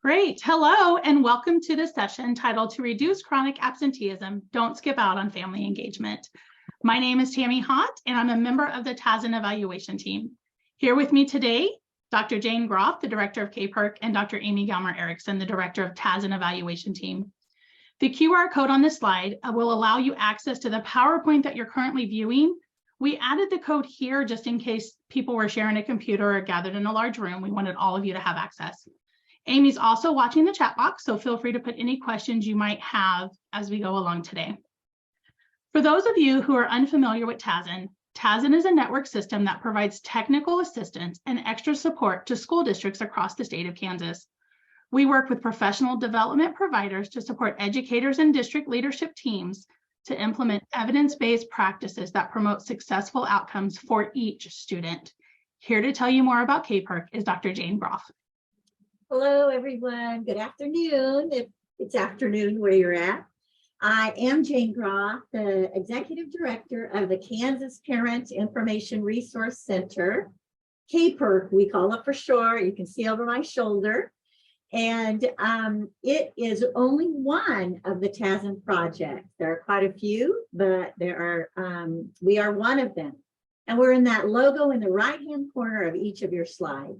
Great. Hello, and welcome to this session titled To Reduce Chronic Absenteeism, Don't Skip Out on Family Engagement. My name is Tammy Hott, and I'm a member of the TASN evaluation team. Here with me today, Dr. Jane Groff, the director of KPERC, and Dr. Amy Galmer-Erickson, the director of TASN evaluation team. The QR code on this slide will allow you access to the PowerPoint that you're currently viewing. We added the code here just in case people were sharing a computer or gathered in a large room. We wanted all of you to have access. Amy's also watching the chat box, so feel free to put any questions you might have as we go along today. For those of you who are unfamiliar with TASN, TASN is a network system that provides technical assistance and extra support to school districts across the state of Kansas. We work with professional development providers to support educators and district leadership teams to implement evidence-based practices that promote successful outcomes for each student. Here to tell you more about KPERC is Dr. Jane Groff. Hello, everyone. Good afternoon, if it's afternoon where you're at. I am Jane Groff, the Executive Director of the Kansas Parent Information Resource Center, KPERC, we call it for short. You can see over my shoulder. And it is only one of the TASN projects. There are quite a few, but we are one of them. And we're in that logo in the right-hand corner of each of your slides.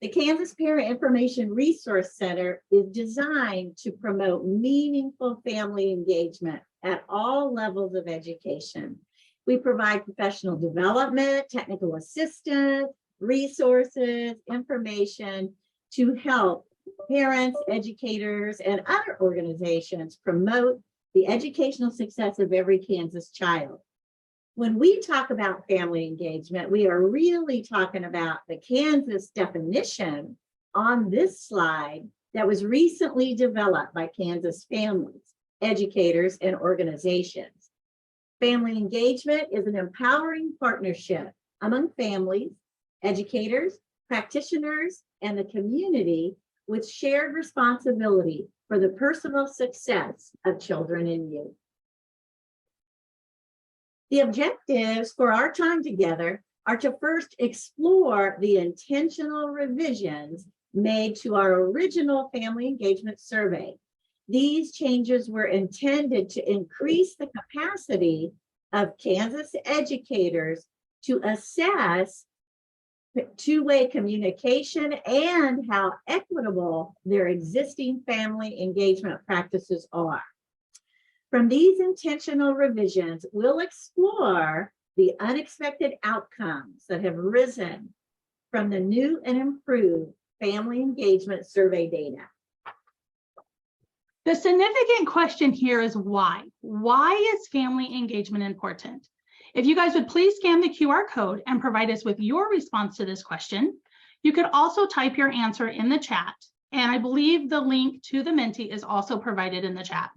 The Kansas Parent Information Resource Center is designed to promote meaningful family engagement at all levels of education. We provide professional development, technical assistance, resources, information to help parents, educators, and other organizations promote the educational success of every Kansas child. When we talk about family engagement, we are really talking about the Kansas definition on this slide that was recently developed by Kansas families, educators, and organizations. Family engagement is an empowering partnership among families, educators, practitioners, and the community with shared responsibility for the personal success of children and youth. The objectives for our time together are to first explore the intentional revisions made to our original family engagement survey. These changes were intended to increase the capacity of Kansas educators to assess two-way communication and how equitable their existing family engagement practices are. From these intentional revisions, we'll explore the unexpected outcomes that have risen from the new and improved family engagement survey data. The significant question here is why? Why is family engagement important? If you guys would please scan the QR code and provide us with your response to this question. You could also type your answer in the chat, and I believe the link to the Menti is also provided in the chat.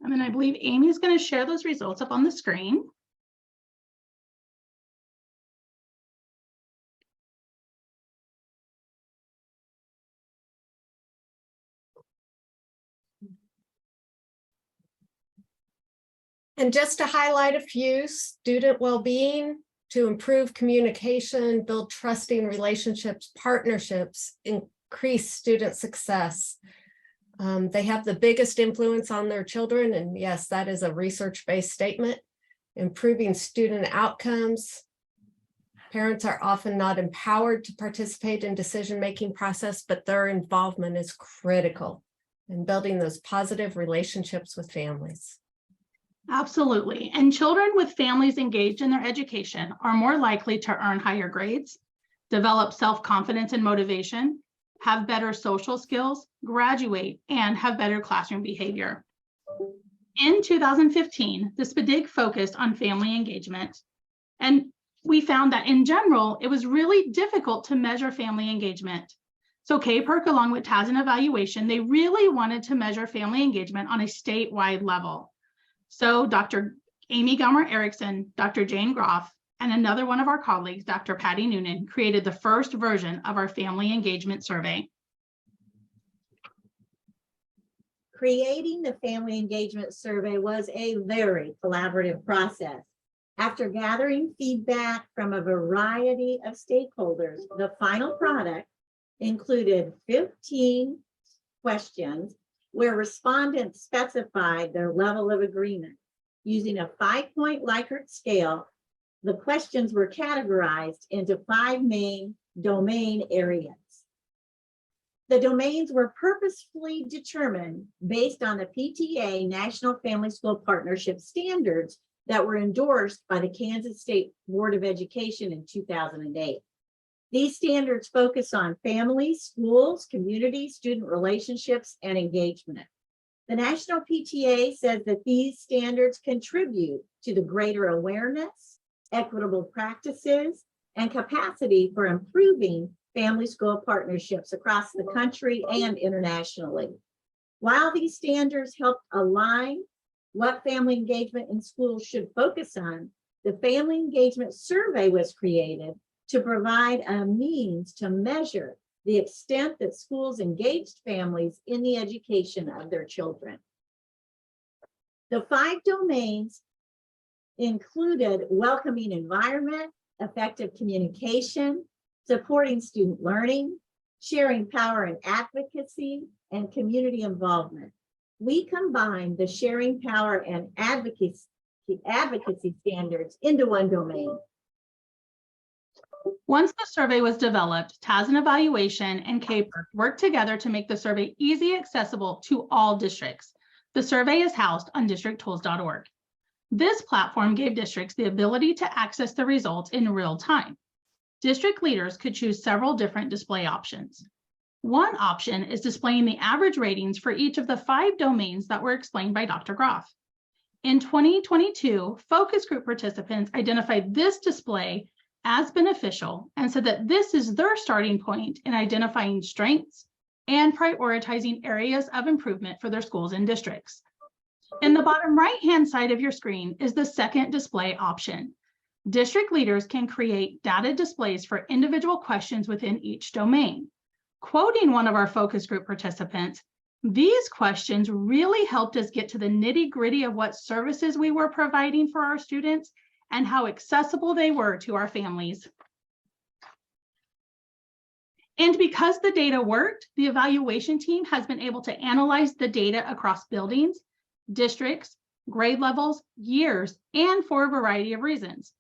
And then I believe Amy is going to share those results up on the screen. And just to highlight a few: student well-being, to improve communication, build trusting relationships, partnerships, increase student success. They have the biggest influence on their children, and yes, that is a research-based statement. Improving student outcomes. Parents are often not empowered to participate in decision-making process, but their involvement is critical in building those positive relationships with families. Absolutely. And children with families engaged in their education are more likely to earn higher grades, develop self-confidence and motivation, have better social skills, graduate, and have better classroom behavior. In 2015, the SPDIG focused on family engagement, and we found that in general, it was really difficult to measure family engagement. So KPERC, along with TAS and Evaluation, they really wanted to measure family engagement on a statewide level. So Dr. Amy Gummer-Erickson, Dr. Jane Groff, and another one of our colleagues, Dr. Patty Noonan, created the first version of our family engagement survey. Creating the family engagement survey was a very collaborative process. After gathering feedback from a variety of stakeholders, the final product included 15 questions where respondents specified their level of agreement. Using a 5-point Likert scale, the questions were categorized into 5 main domain areas. The domains were purposefully determined based on the PTA National Family School Partnership standards that were endorsed by the Kansas State Board of Education in 2008. These standards focus on families, schools, community, student relationships, and engagement. The National PTA says that these standards contribute to the greater awareness, equitable practices, and capacity for improving family school partnerships across the country and internationally. While these standards help align what family engagement in schools should focus on, the Family Engagement Survey was created to provide a means to measure the extent that schools engaged families in the education of their children. The 5 domains included welcoming environment, effective communication, supporting student learning, sharing power and advocacy, and community involvement. We combined the sharing power and advocacy standards into one domain. Once the survey was developed, TAS and Evaluation and KPERC worked together to make the survey easy accessible to all districts. The survey is housed on districttools.org. This platform gave districts the ability to access the results in real time. District leaders could choose several different display options. One option is displaying the average ratings for each of the 5 domains that were explained by Dr. Groff. In 2022, focus group participants identified this display as beneficial and said that this is their starting point in identifying strengths and prioritizing areas of improvement for their schools and districts. In the bottom right-hand side of your screen is the second display option. District leaders can create data displays for individual questions within each domain. Quoting one of our focus group participants, "These questions really helped us get to the nitty-gritty of what services we were providing for our students and how accessible they were to our families." And because the data worked, the evaluation team has been able to analyze the data across buildings, districts, grade levels, years, and for a variety of reasons.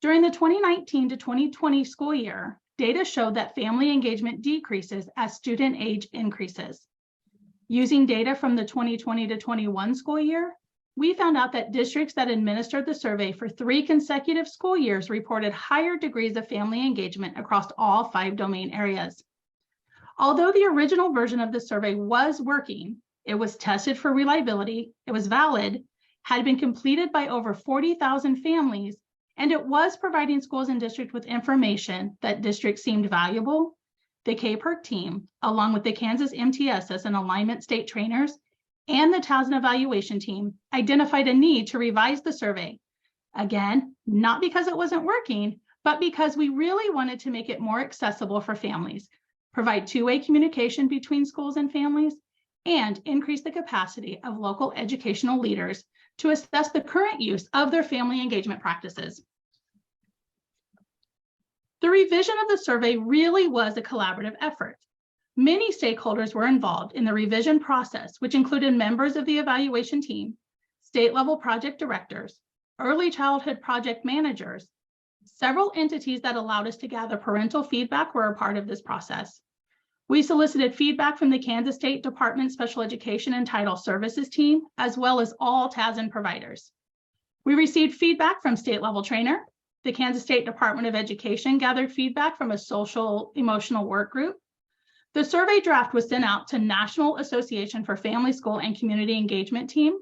During the 2019 to 2020 school year, data showed that family engagement decreases as student age increases. Using data from the 2020 to 21 school year, we found out that districts that administered the survey for 3 consecutive school years reported higher degrees of family engagement across all 5 domain areas. Although the original version of the survey was working, it was tested for reliability, it was valid, had been completed by over 40,000 families, and it was providing schools and districts with information that districts seemed valuable. The KPERC team, along with the Kansas MTSS and alignment state trainers, and the TAS and Evaluation team, identified a need to revise the survey. Again, not because it wasn't working, but because we really wanted to make it more accessible for families, provide 2-way communication between schools and families, and increase the capacity of local educational leaders to assess the current use of their family engagement practices. The revision of the survey really was a collaborative effort. Many stakeholders were involved in the revision process, which included members of the evaluation team, state-level project directors, early childhood project managers. Several entities that allowed us to gather parental feedback were a part of this process. We solicited feedback from the Kansas State Department Special Education and Title Services team, as well as all TASN providers. We received feedback from state-level trainer. The Kansas State Department of Education gathered feedback from a social emotional work group. The survey draft was sent out to National Association for Family, School, and Community Engagement team,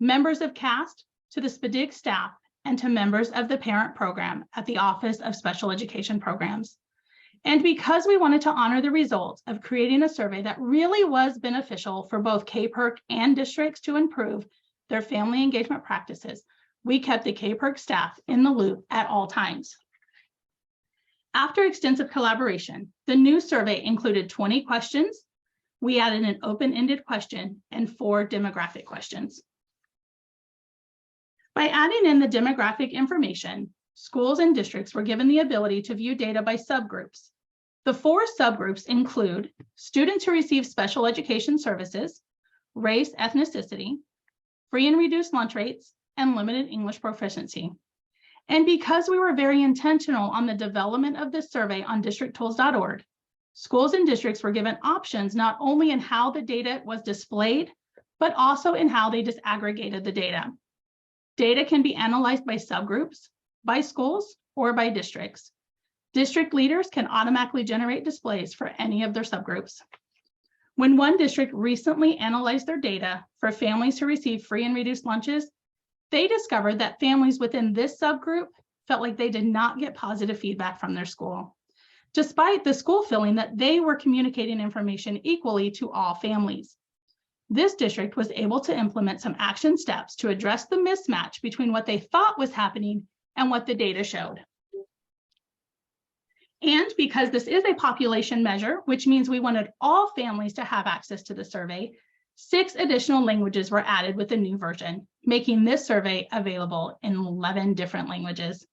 members of CAST, to the SPDIG staff, and to members of the parent program at the Office of Special Education Programs. And because we wanted to honor the results of creating a survey that really was beneficial for both KPERC and districts to improve their family engagement practices, we kept the KPERC staff in the loop at all times. After extensive collaboration, the new survey included 20 questions. We added an open-ended question and 4 demographic questions. By adding in the demographic information, schools and districts were given the ability to view data by subgroups. The 4 subgroups include students who receive special education services, race, ethnicity, free and reduced lunch rates, and limited English proficiency. And because we were very intentional on the development of this survey on districttools.org, schools and districts were given options not only in how the data was displayed, but also in how they disaggregated the data. Data can be analyzed by subgroups, by schools, or by districts. District leaders can automatically generate displays for any of their subgroups. When one district recently analyzed their data for families who receive free and reduced lunches, they discovered that families within this subgroup felt like they did not get positive feedback from their school, despite the school feeling that they were communicating information equally to all families. This district was able to implement some action steps to address the mismatch between what they thought was happening and what the data showed. And because this is a population measure, which means we wanted all families to have access to the survey, 6 additional languages were added with the new version, making this survey available in 11 different languages.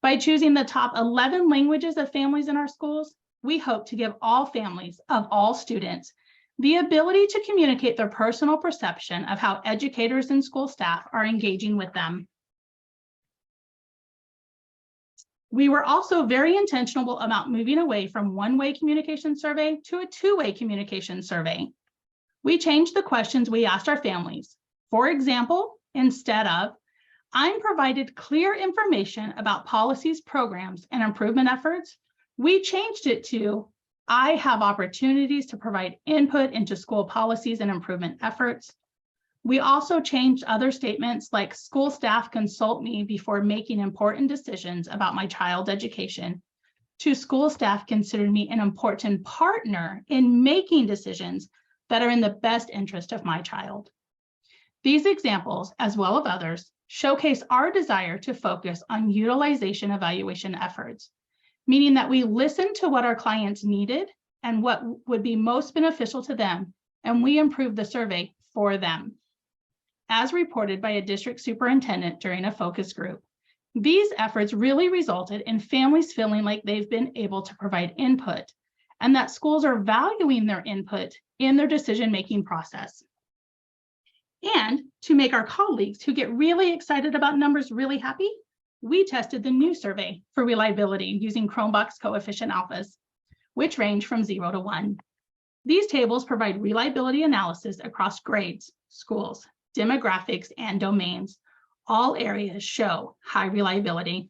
By choosing the top 11 languages of families in our schools, we hope to give all families of all students the ability to communicate their personal perception of how educators and school staff are engaging with them. We were also very intentional about moving away from one-way communication survey to a 2-way communication survey. We changed the questions we asked our families. For example, instead of, I'm provided clear information about policies, programs, and improvement efforts, we changed it to, I have opportunities to provide input into school policies and improvement efforts. We also changed other statements like school staff consult me before making important decisions about my child's education to school staff consider me an important partner in making decisions that are in the best interest of my child. These examples, as well as others, showcase our desire to focus on utilization evaluation efforts, meaning that we listen to what our clients needed and what would be most beneficial to them, and we improve the survey for them. As reported by a district superintendent during a focus group, these efforts really resulted in families feeling like they've been able to provide input and that schools are valuing their input in their decision-making process. And to make our colleagues who get really excited about numbers really happy, we tested the new survey for reliability using Chromebox coefficient alphas, which range from 0 to 1. These tables provide reliability analysis across grades, schools, demographics, and domains. All areas show high reliability.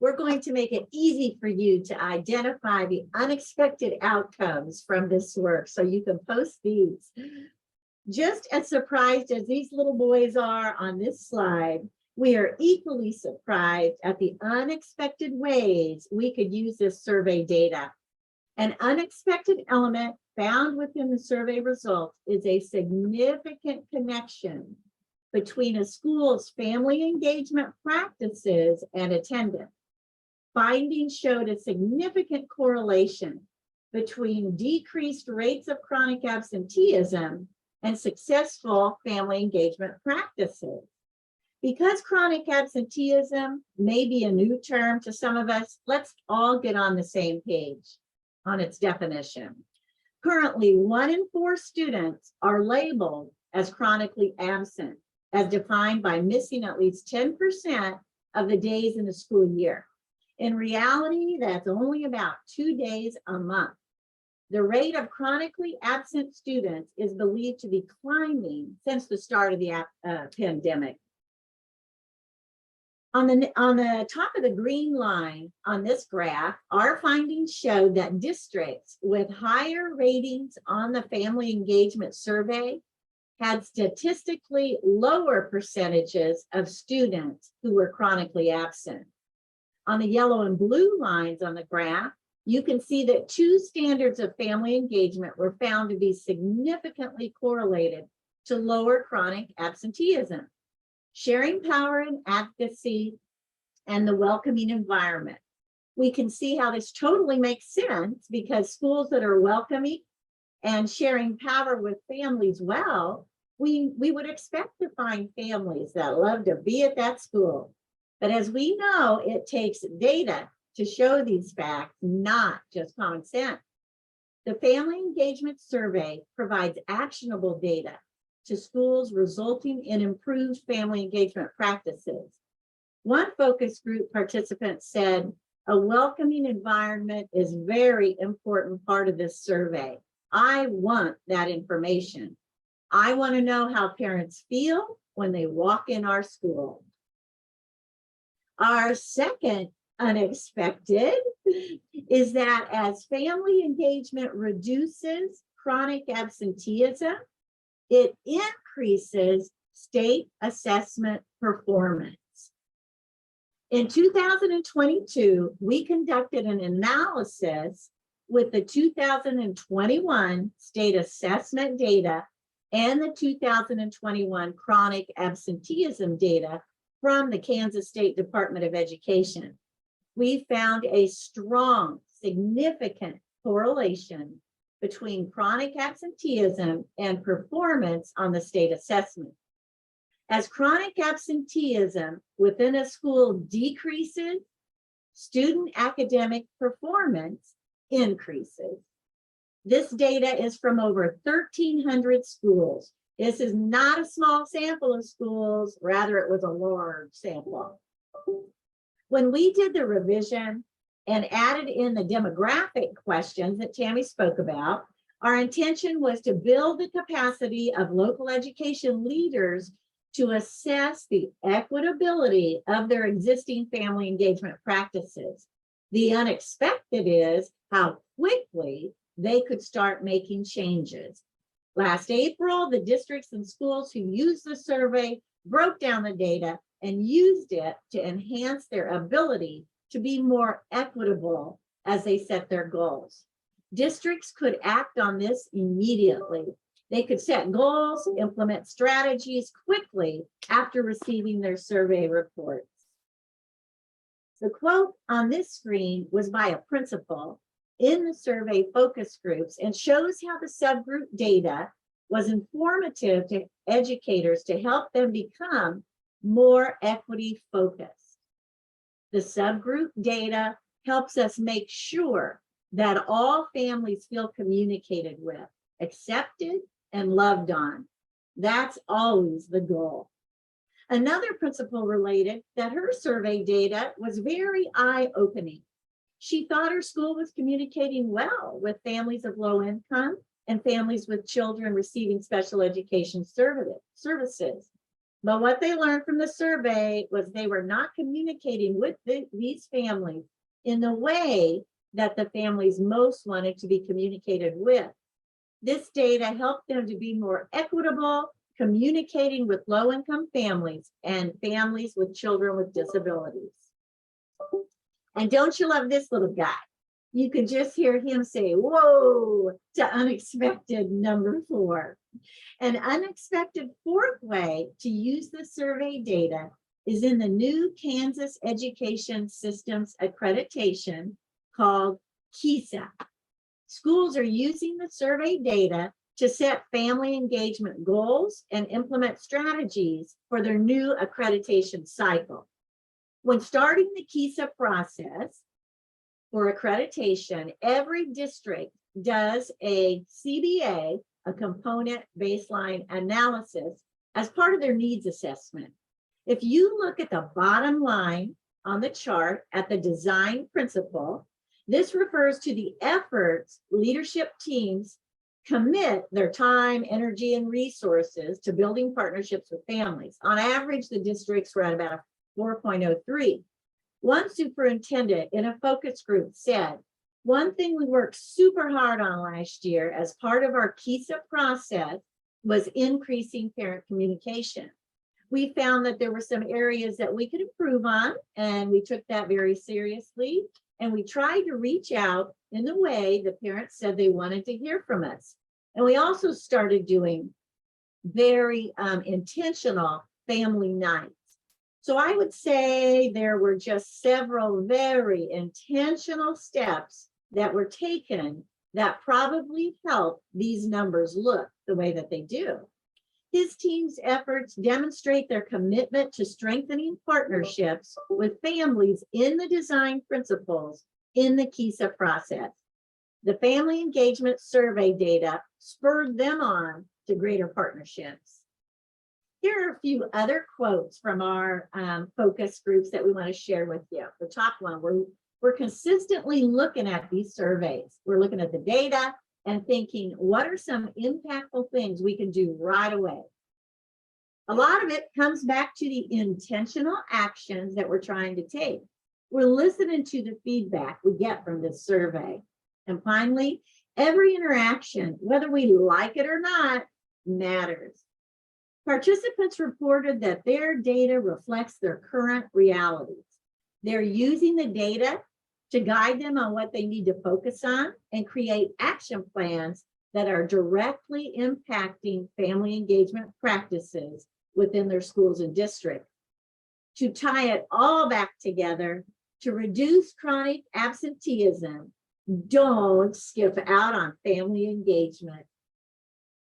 We're going to make it easy for you to identify the unexpected outcomes from this work, so you can post these. Just as surprised as these little boys are on this slide, we are equally surprised at the unexpected ways we could use this survey data. An unexpected element found within the survey results is a significant connection between a school's family engagement practices and attendance. Findings showed a significant correlation between decreased rates of chronic absenteeism and successful family engagement practices. Because chronic absenteeism may be a new term to some of us, let's all get on the same page on its definition. Currently, 1 in 4 students are labeled as chronically absent, as defined by missing at least 10% of the days in the school year. In reality, that's only about 2 days a month. The rate of chronically absent students is believed to be climbing since the start of the pandemic. On the top of the green line on this graph, our findings showed that districts with higher ratings on the family engagement survey had statistically lower percentages of students who were chronically absent. On the yellow and blue lines on the graph, you can see that two standards of family engagement were found to be significantly correlated to lower chronic absenteeism: sharing power and advocacy and the welcoming environment. We can see how this totally makes sense, because schools that are welcoming and sharing power with families well, we would expect to find families that love to be at that school. But as we know, it takes data to show these facts, not just common sense. The Family Engagement Survey provides actionable data to schools, resulting in improved family engagement practices. One focus group participant said, "A welcoming environment is a very important part of this survey. I want that information. I want to know how parents feel when they walk in our school." Our second unexpected is that as family engagement reduces chronic absenteeism, it increases state assessment performance. In 2022, we conducted an analysis with the 2021 state assessment data and the 2021 chronic absenteeism data from the Kansas State Department of Education. We found a strong, significant correlation between chronic absenteeism and performance on the state assessment. As chronic absenteeism within a school decreases, student academic performance increases. This data is from over 1,300 schools. This is not a small sample of schools, rather it was a large sample. When we did the revision and added in the demographic questions that Tammy spoke about, our intention was to build the capacity of local education leaders to assess the equitability of their existing family engagement practices. The unexpected is how quickly they could start making changes. Last April, the districts and schools who used the survey broke down the data and used it to enhance their ability to be more equitable as they set their goals. Districts could act on this immediately. They could set goals, implement strategies quickly after receiving their survey reports. The quote on this screen was by a principal in the survey focus groups and shows how the subgroup data was informative to educators to help them become more equity focused. The subgroup data helps us make sure that all families feel communicated with, accepted, and loved on. That's always the goal. Another principal related that her survey data was very eye-opening. She thought her school was communicating well with families of low income and families with children receiving special education services. But what they learned from the survey was they were not communicating with these families in the way that the families most wanted to be communicated with. This data helped them to be more equitable, communicating with low-income families and families with children with disabilities. And don't you love this little guy? You can just hear him say, whoa, to unexpected number 4. An unexpected fourth way to use the survey data is in the new Kansas Education Systems accreditation called KESA. Schools are using the survey data to set family engagement goals and implement strategies for their new accreditation cycle. When starting the KESA process for accreditation, every district does a CBA, a component baseline analysis, as part of their needs assessment. If you look at the bottom line on the chart at the design principle, this refers to the efforts leadership teams commit their time, energy, and resources to building partnerships with families. On average, the districts were at about a 4.03. One superintendent in a focus group said, "One thing we worked super hard on last year as part of our KESA process was increasing parent communication. We found that there were some areas that we could improve on, and we took that very seriously. And we tried to reach out in the way the parents said they wanted to hear from us. And we also started doing very intentional family nights. So I would say there were just several very intentional steps that were taken that probably helped these numbers look the way that they do. His team's efforts demonstrate their commitment to strengthening partnerships with families in the design principles in the KISA process. The family engagement survey data spurred them on to greater partnerships. Here are a few other quotes from our focus groups that we want to share with you. The top one, we're consistently looking at these surveys. We're looking at the data and thinking, what are some impactful things we can do right away? A lot of it comes back to the intentional actions that we're trying to take. We're listening to the feedback we get from this survey. And finally, every interaction, whether we like it or not, matters. Participants reported that their data reflects their current realities. They're using the data to guide them on what they need to focus on and create action plans that are directly impacting family engagement practices within their schools and districts. To tie it all back together, to reduce chronic absenteeism, don't skip out on family engagement.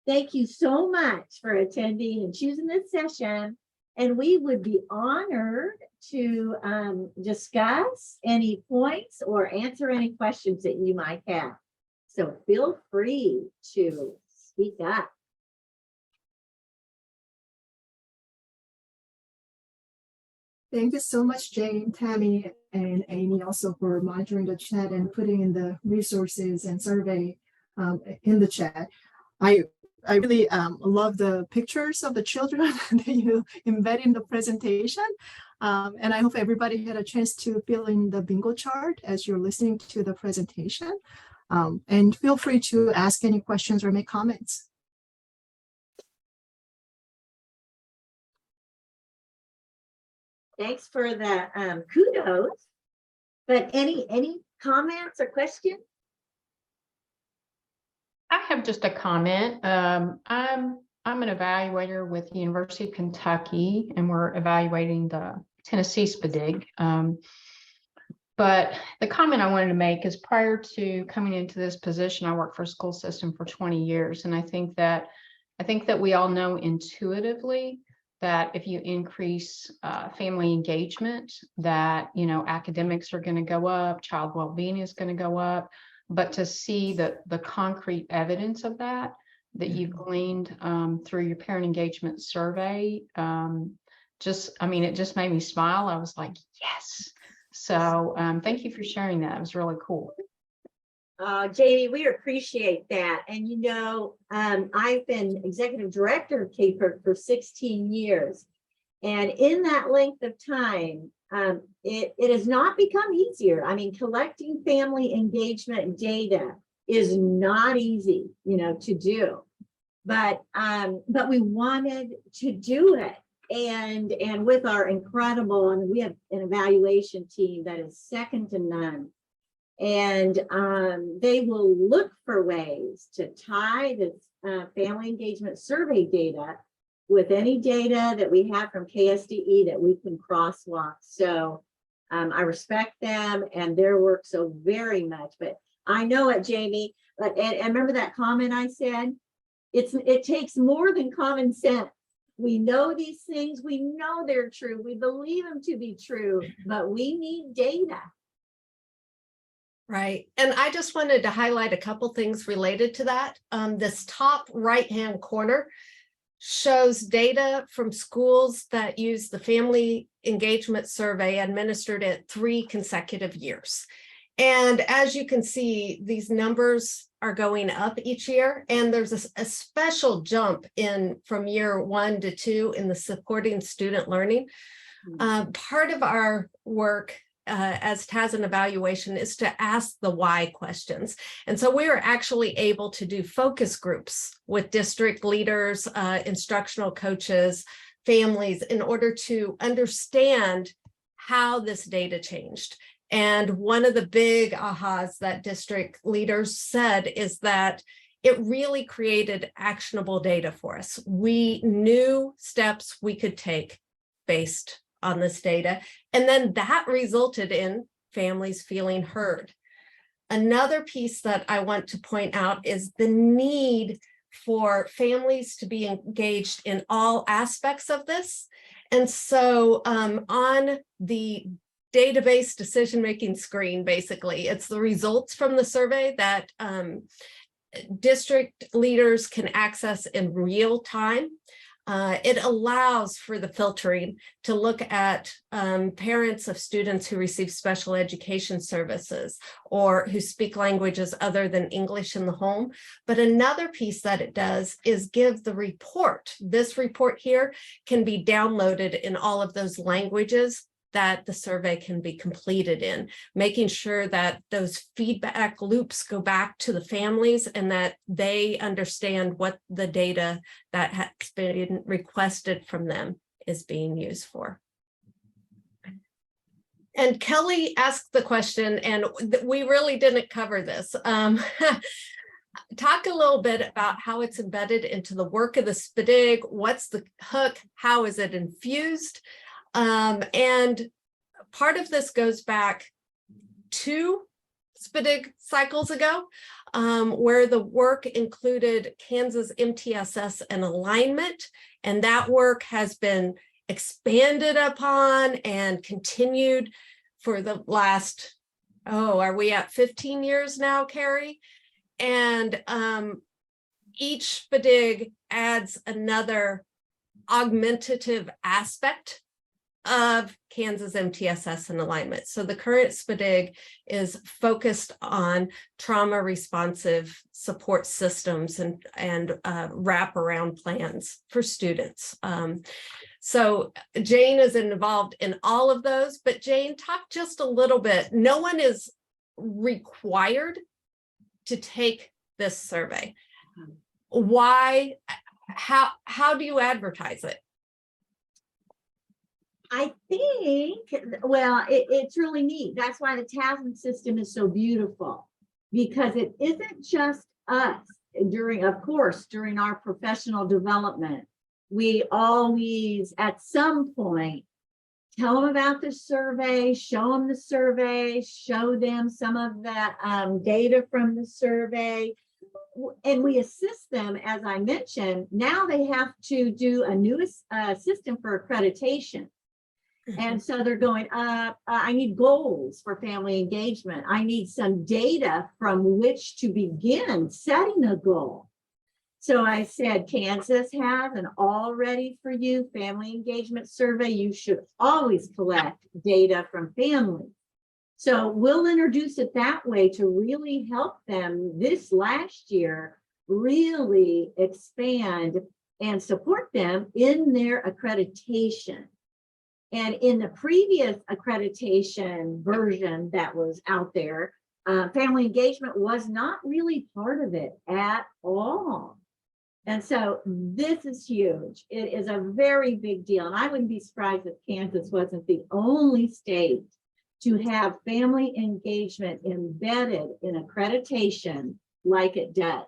Thank you so much for attending and choosing this session. And we would be honored to discuss any points or answer any questions that you might have. So feel free to speak up. Thank you so much, Jane, Tammy, and Amy also for monitoring the chat and putting in the resources and survey in the chat. I really love the pictures of the children that you embed in the presentation. And I hope everybody had a chance to fill in the bingo chart as you're listening to the presentation. And feel free to ask any questions or make comments. Thanks for the kudos. But any comments or questions? I have just a comment. I'm an evaluator with the University of Kentucky, and we're evaluating the Tennessee SPDIG. But the comment I wanted to make is prior to coming into this position, I worked for a school system for 20 years. And I think that we all know intuitively that if you increase family engagement, that, you know, academics are going to go up, child well-being is going to go up. But to see the concrete evidence of that you've gleaned through your parent engagement survey, it just made me smile. I was like, yes. So thank you for sharing that. It was really cool. Jamie, we appreciate that. And you know, I've been executive director of KPERT for 16 years. And in that length of time, it has not become easier. I mean, collecting family engagement data is not easy, you know, to do. But we wanted to do it. And with our incredible, and we have an evaluation team that is second to none. And they will look for ways to tie this family engagement survey data with any data that we have from KSDE that we can crosswalk. So I respect them and their work so very much. But I know it, Jamie. And remember that comment I said? It takes more than common sense. We know these things. We know they're true. We believe them to be true, but we need data. Right. And I just wanted to highlight a couple things related to that. This top right-hand corner shows data from schools that use the family engagement survey administered at 3 consecutive years. And as you can see, these numbers are going up each year. And there's a special jump in from year 1 to 2 in the supporting student learning. Part of our work as TASN evaluation is to ask the why questions. And so we were actually able to do focus groups with district leaders, instructional coaches, families, in order to understand how this data changed. And one of the big ahas that district leaders said is that it really created actionable data for us. We knew steps we could take based on this data, and then that resulted in families feeling heard. Another piece that I want to point out is the need for families to be engaged in all aspects of this. And so on the database decision-making screen, basically, it's the results from the survey that district leaders can access in real time. It allows for the filtering to look at parents of students who receive special education services or who speak languages other than English in the home. But another piece that it does is give the report. This report here can be downloaded in all of those languages that the survey can be completed in, making sure that those feedback loops go back to the families and that they understand what the data that has been requested from them is being used for. And Kelly asked the question, and we really didn't cover this. Talk a little bit about how it's embedded into the work of the SPDIG. What's the hook? How is it infused? And part of this goes back 2 SPDIG cycles ago, where the work included Kansas MTSS and alignment, and that work has been expanded upon and continued for the last, are we at 15 years now, Carrie? And each SPDIG adds another augmentative aspect of Kansas MTSS and alignment. So the current SPDIG is focused on trauma responsive support systems and wraparound plans for students. So Jane is involved in all of those, but Jane, talk just a little bit. No one is required to take this survey. Why? How do you advertise it? I think, well, it's really neat. That's why the TASN system is so beautiful, because it isn't just us during our professional development. We always, at some point, tell them about the survey, show them the survey, show them some of the data from the survey. And we assist them, as I mentioned. Now they have to do a new system for accreditation. And so they're going, I need goals for family engagement. I need some data from which to begin setting a goal. So I said, Kansas has an all ready for you family engagement survey. You should always collect data from families. So we'll introduce it that way to really help them this last year really expand and support them in their accreditation. And in the previous accreditation version that was out there, family engagement was not really part of it at all. And so this is huge. It is a very big deal. And I wouldn't be surprised if Kansas wasn't the only state to have family engagement embedded in accreditation like it does.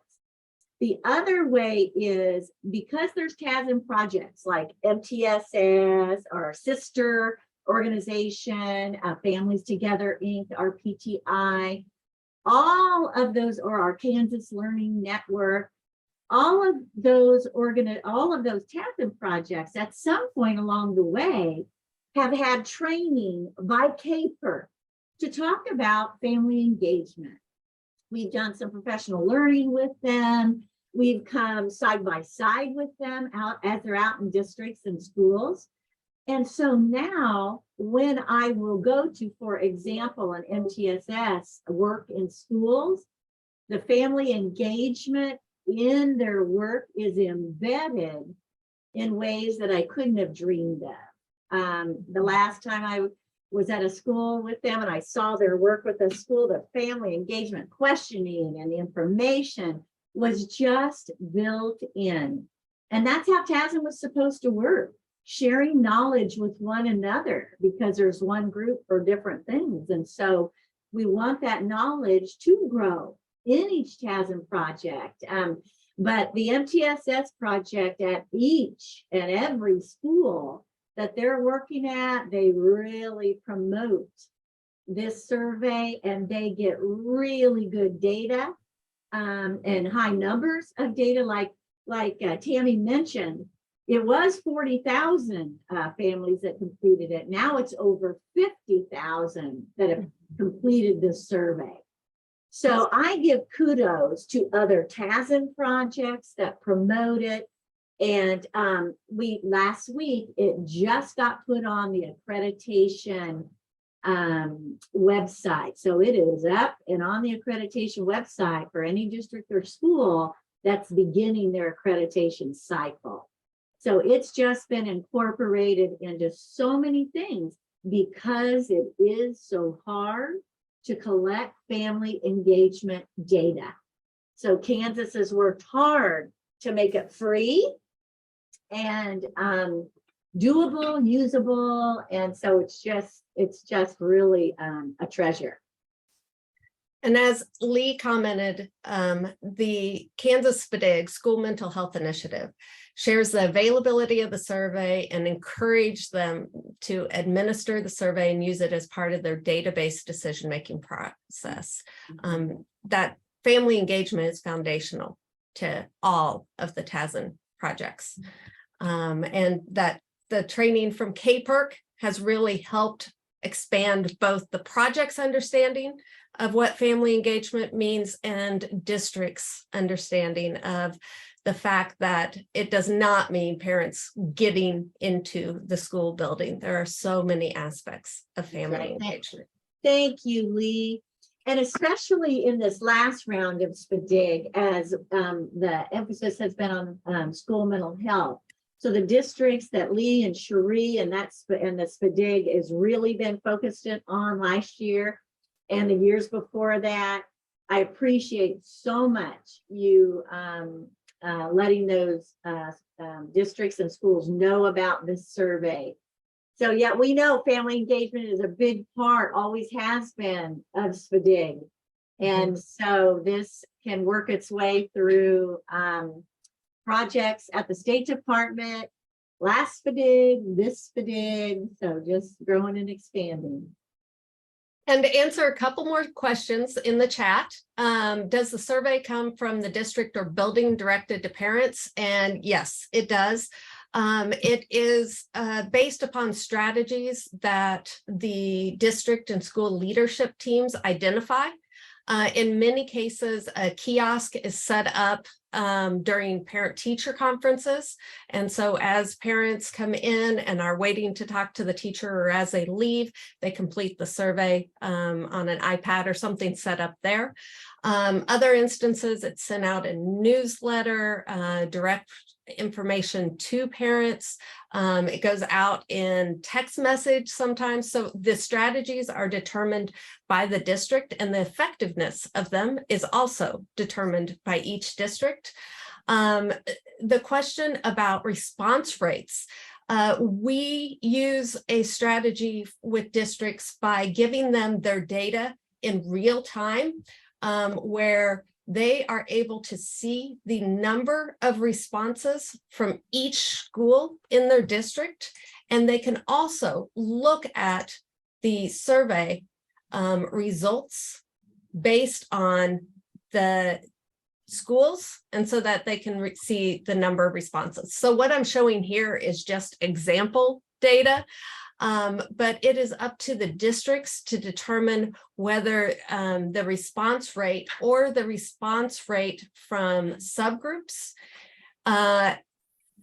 The other way is because there's TASN projects like MTSS or sister organization, Families Together Inc., our PTI, all of those, or our Kansas Learning Network, all of those TASN projects at some point along the way have had training by CAPER to talk about family engagement. We've done some professional learning with them. We've come side by side with them out as they're out in districts and schools. And so now when I will go to, for example, an MTSS work in schools, the family engagement in their work is embedded in ways that I couldn't have dreamed of. The last time I was at a school with them and I saw their work with the school, the family engagement questioning and the information was just built in. And that's how TASM was supposed to work, sharing knowledge with one another, because there's one group for different things. And so we want that knowledge to grow in each TASM project. But the MTSS project at each and every school that they're working at, they really promote this survey and they get really good data and high numbers of data. Like Tammy mentioned, it was 40,000 families that completed it. Now it's over 50,000 that have completed this survey. So I give kudos to other TASM projects that promote it. And last week, it just got put on the accreditation website. So it is up and on the accreditation website for any district or school that's beginning their accreditation cycle. So it's just been incorporated into so many things because it is so hard to collect family engagement data. So Kansas has worked hard to make it free and doable, usable. And so it's just really a treasure. And as Lee commented, the Kansas FDIG School Mental Health Initiative shares the availability of the survey and encourage them to administer the survey and use it as part of their database decision-making process. That family engagement is foundational to all of the TASM projects. And that the training from KPERC has really helped expand both the project's understanding of what family engagement means and districts' understanding of the fact that it does not mean parents getting into the school building. There are so many aspects of family engagement. Thank you, Lee. And especially in this last round of SPDIG, as the emphasis has been on school mental health. So the districts that Lee and Cherie and the SPDIG has really been focused on last year and the years before that, I appreciate so much you letting those districts and schools know about this survey. So yeah, we know family engagement is a big part, always has been, of SPDIG. And so this can work its way through projects at the State Department, last SPDIG, this SPDIG, so just growing and expanding. And to answer a couple more questions in the chat, does the survey come from the district or building directed to parents? And yes, it does. It is based upon strategies that the district and school leadership teams identify. In many cases, a kiosk is set up during parent-teacher conferences. And so as parents come in and are waiting to talk to the teacher or as they leave, they complete the survey on an iPad or something set up there. Other instances, it's sent out in newsletter, direct information to parents. It goes out in text message sometimes. So the strategies are determined by the district and the effectiveness of them is also determined by each district. The question about response rates, we use a strategy with districts by giving them their data in real time, where they are able to see the number of responses from each school in their district, and they can also look at the survey results based on the schools, and so that they can see the number of responses. So what I'm showing here is just example data. But it is up to the districts to determine whether the response rate or the response rate from subgroups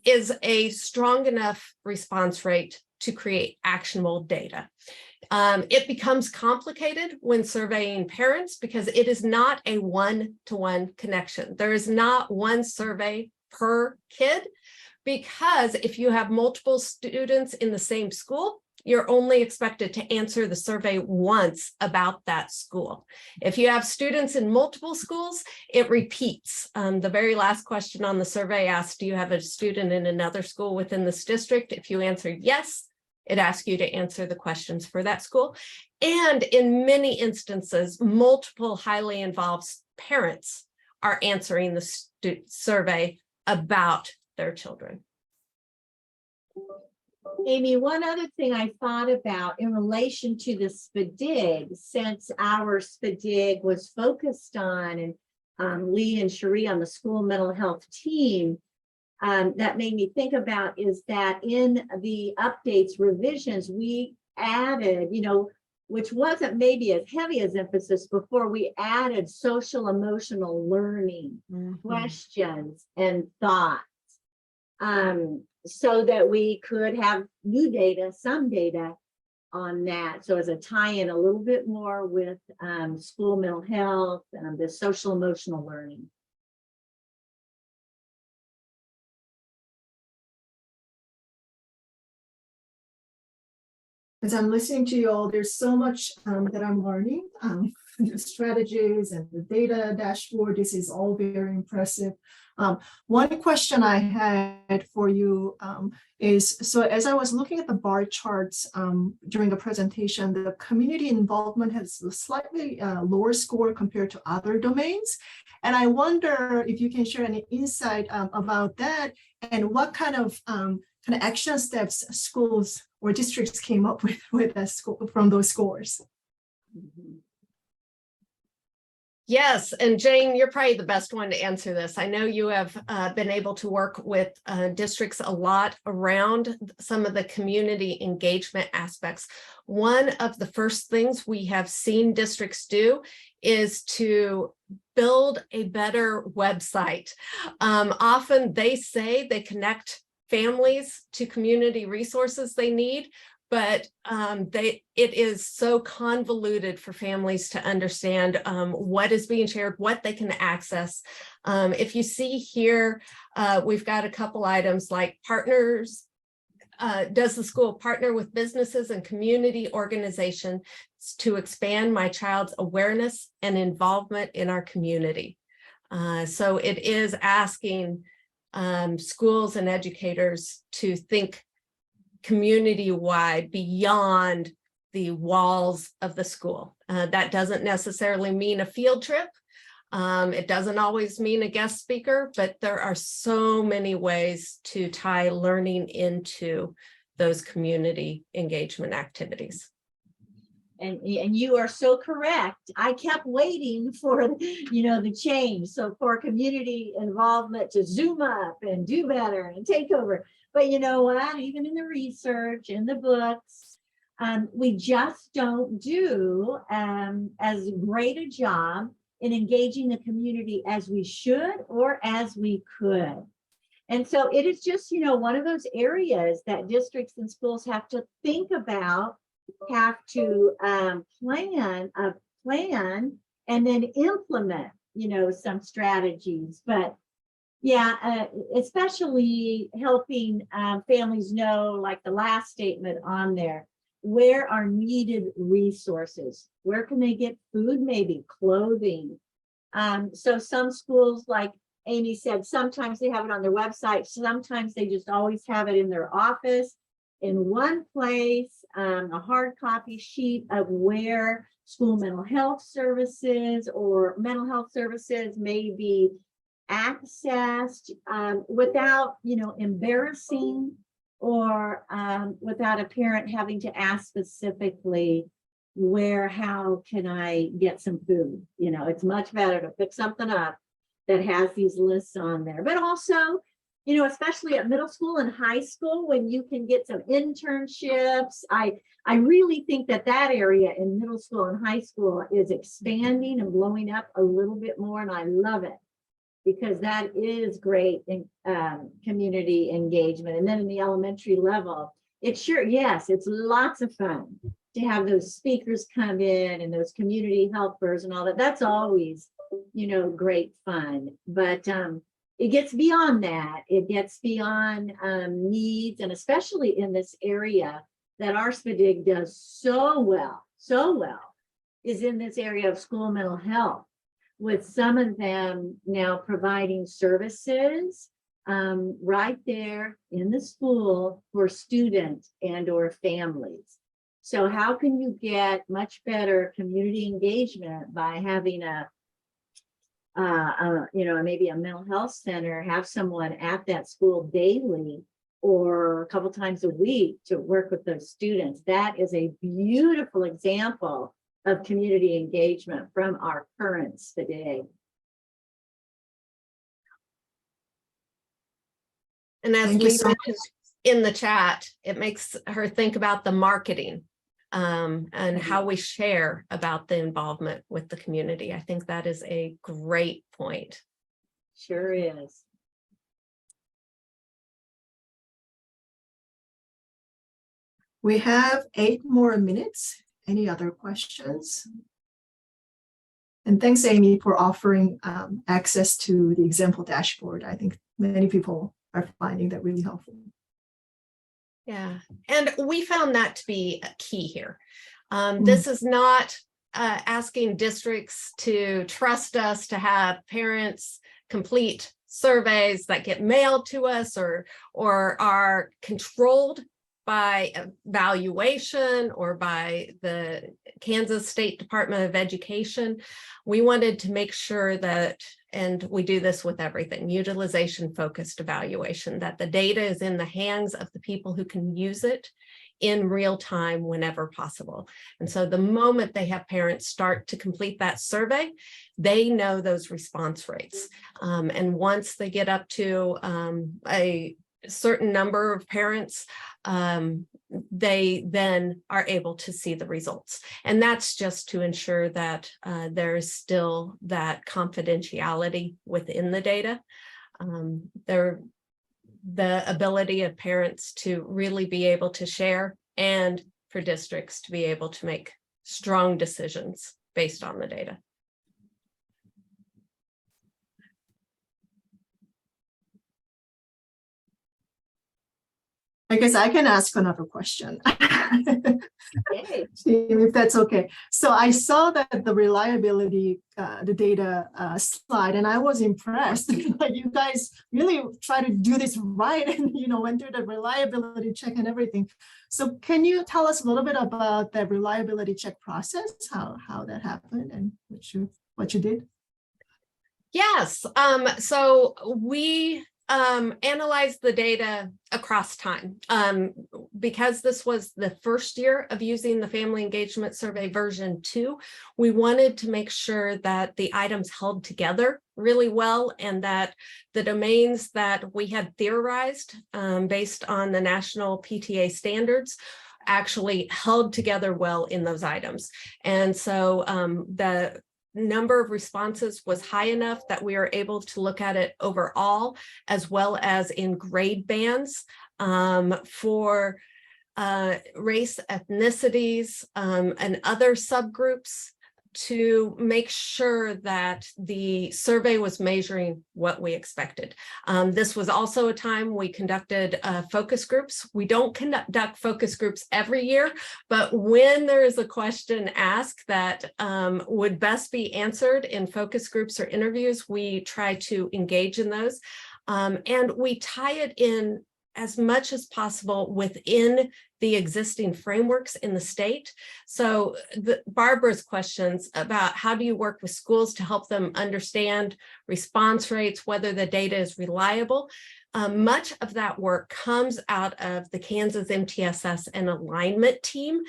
is a strong enough response rate to create actionable data. It becomes complicated when surveying parents because it is not a one-to-one connection. There is not one survey per kid, because if you have multiple students in the same school, you're only expected to answer the survey once about that school. If you have students in multiple schools, it repeats. The very last question on the survey asks, do you have a student in another school within this district? If you answer yes, it asks you to answer the questions for that school. And in many instances, multiple highly involved parents are answering the survey about their children. Amy, one other thing I thought about in relation to the SPDIG, since our SPDIG was focused on, and Lee and Cherie on the school mental health team, that made me think about is that in the updates revisions, we added, which wasn't maybe as heavy as emphasis before, we added social emotional learning questions and thoughts. So that we could have new data, some data on that. So as a tie-in a little bit more with school mental health and the social emotional learning. As I'm listening to you all, there's so much that I'm learning. The strategies and the data dashboard, this is all very impressive. One question I had for you is, so as I was looking at the bar charts during the presentation, the community involvement has a slightly lower score compared to other domains. And I wonder if you can share any insight about that and what kind of action steps schools or districts came up with that score from those scores. Yes, and Jane, you're probably the best one to answer this. I know you have been able to work with districts a lot around some of the community engagement aspects. One of the first things we have seen districts do is to build a better website. Often they say they connect families to community resources they need, but it is so convoluted for families to understand what is being shared, what they can access. If you see here, we've got a couple items like partners. Does the school partner with businesses and community organizations to expand my child's awareness and involvement in our community? So it is asking schools and educators to think community-wide beyond the walls of the school. That doesn't necessarily mean a field trip. It doesn't always mean a guest speaker, but there are so many ways to tie learning into those community engagement activities. And you are so correct. I kept waiting for, the change. So for community involvement to zoom up and do better and take over. But you know what, even in the research, in the books, we just don't do as great a job in engaging the community as we should or as we could. And so it is just, one of those areas that districts and schools have to think about, have to plan and then implement, some strategies. But yeah, especially helping families know, like the last statement on there, where are needed resources? Where can they get food, maybe clothing? So some schools, like Amy said, sometimes they have it on their website. Sometimes they just always have it in their office in one place, a hard copy sheet of where school mental health services or mental health services may be accessed without, embarrassing or without a parent having to ask specifically how can I get some food? It's much better to pick something up that has these lists on there, but also, especially at middle school and high school, when you can get some internships. I really think that area in middle school and high school is expanding and blowing up a little bit more, and I love it, because that is great in community engagement. And then in the elementary level, it's lots of fun to have those speakers come in and those community helpers and all that. That's always, great fun. But it gets beyond that. It gets beyond needs, and especially in this area that our SPDIG does so well, is in this area of school mental health, with some of them now providing services right there in the school for students and or families. So how can you get much better community engagement by having maybe a mental health center, have someone at that school daily or a couple times a week to work with those students? That is a beautiful example of community engagement from our currents today. And as Thank you Lee so much. mentioned in the chat, it makes her think about the marketing and how we share about the involvement with the community. I think that is a great point. Sure is. We have 8 more minutes. Any other questions? And thanks, Amy, for offering access to the example dashboard. I think many people are finding that really helpful. Yeah, and we found that to be a key here. This is not asking districts to trust us to have parents complete surveys that get mailed to us or are controlled by evaluation or by the Kansas State Department of Education. We wanted to make sure that, and we do this with everything, utilization focused evaluation, that the data is in the hands of the people who can use it in real time whenever possible. And so the moment they have parents start to complete that survey, they know those response rates. And once they get up to a certain number of parents, they then are able to see the results. And that's just to ensure that there is still that confidentiality within the data. The ability of parents to really be able to share and for districts to be able to make strong decisions based on the data. I guess I can ask another question. Okay. If that's okay. So I saw that the reliability, the data slide, and I was impressed. Like you guys really try to do this right, and went through the reliability check and everything. So can you tell us a little bit about the reliability check process, how that happened, and what you did? Yes. So we analyze the data across time. Because this was the first year of using the Family Engagement Survey version 2, we wanted to make sure that the items held together really well and that the domains that we had theorized based on the national PTA standards actually held together well in those items. And so the number of responses was high enough that we are able to look at it overall, as well as in grade bands for race, ethnicities, and other subgroups, to make sure that the survey was measuring what we expected. This was also a time we conducted focus groups. We don't conduct focus groups every year, but when there is a question asked that would best be answered in focus groups or interviews, we try to engage in those. And we tie it in as much as possible within the existing frameworks in the state. So Barbara's questions about how do you work with schools to help them understand response rates, whether the data is reliable, much of that work comes out of the Kansas MTSS and alignment team.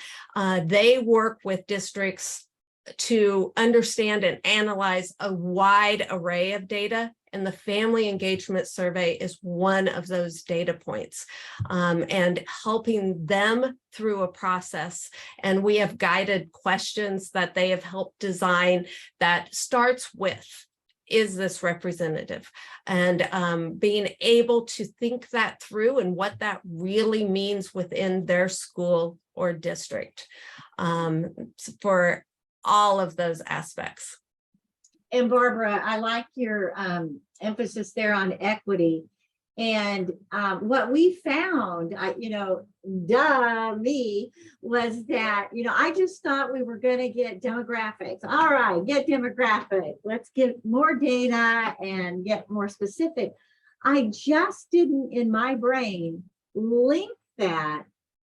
They work with districts to understand and analyze a wide array of data, and the Family Engagement Survey is one of those data points, and helping them through a process. And we have guided questions that they have helped design that starts with, is this representative? And being able to think that through and what that really means within their school or district for all of those aspects. And Barbara, I like your emphasis there on equity. And what we found, duh me, was that, I just thought we were going to get demographics. All right, get demographic. Let's get more data and get more specific. I just didn't in my brain link that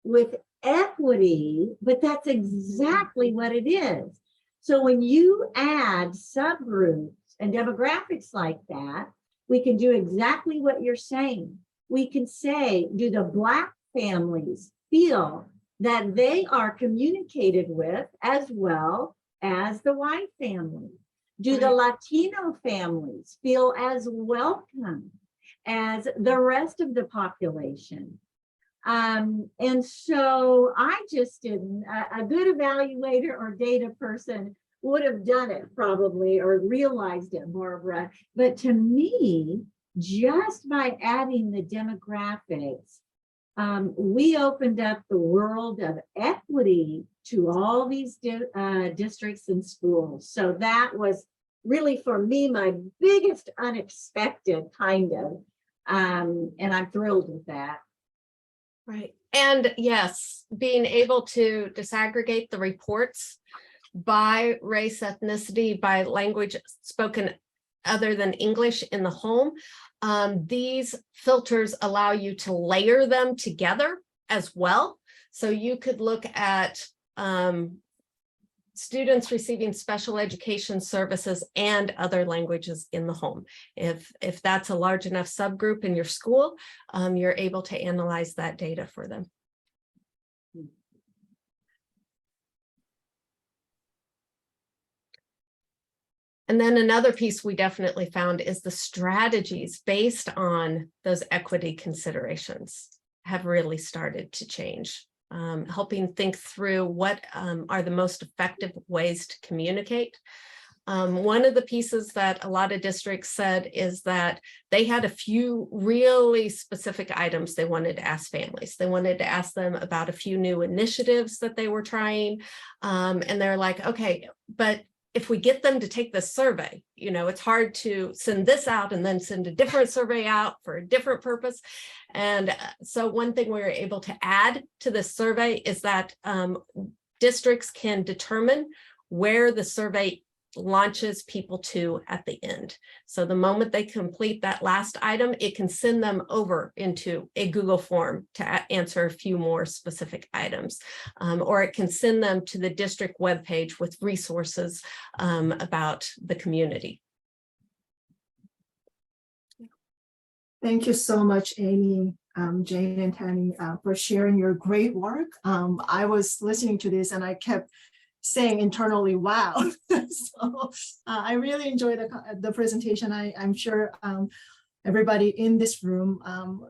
with equity, but that's exactly what it is. So when you add subgroups and demographics like that, we can do exactly what you're saying. We can say, do the Black families feel that they are communicated with as well as the white family? Do the Latino families feel as welcome as the rest of the population? And so I just didn't, a good evaluator or data person would have done it probably or realized it, Barbara. But to me, just by adding the demographics, we opened up the world of equity to all these districts and schools. So that was really, for me, my biggest unexpected kind of, and I'm thrilled with that. Right. And yes, being able to disaggregate the reports by race, ethnicity, by language spoken other than English in the home, these filters allow you to layer them together as well. So you could look at students receiving special education services and other languages in the home. If that's a large enough subgroup in your school, you're able to analyze that data for them. And then another piece we definitely found is the strategies based on those equity considerations have really started to change. Helping think through what are the most effective ways to communicate. One of the pieces that a lot of districts said is that they had a few really specific items they wanted to ask families. They wanted to ask them about a few new initiatives that they were trying. And they're like, okay, but if we get them to take this survey, it's hard to send this out and then send a different survey out for a different purpose. And so one thing we were able to add to this survey is that districts can determine where the survey launches people to at the end. So the moment they complete that last item, it can send them over into a Google form to answer a few more specific items, or it can send them to the district webpage with resources about the community. Thank you so much, Amy, Jane, and Tammy, for sharing your great work. I was listening to this and I kept saying internally, wow. So I really enjoyed the presentation. I'm sure everybody in this room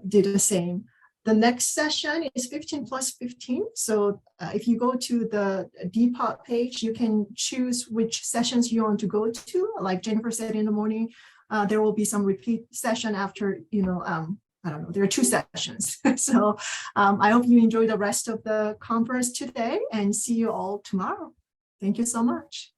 did the same. The next session is 15 plus 15. So if you go to the Depot page, you can choose which sessions you want to go to. Like Jennifer said in the morning, there will be some repeat session after, I don't know, there are 2 sessions. So I hope you enjoy the rest of the conference today and see you all tomorrow. Thank you so much.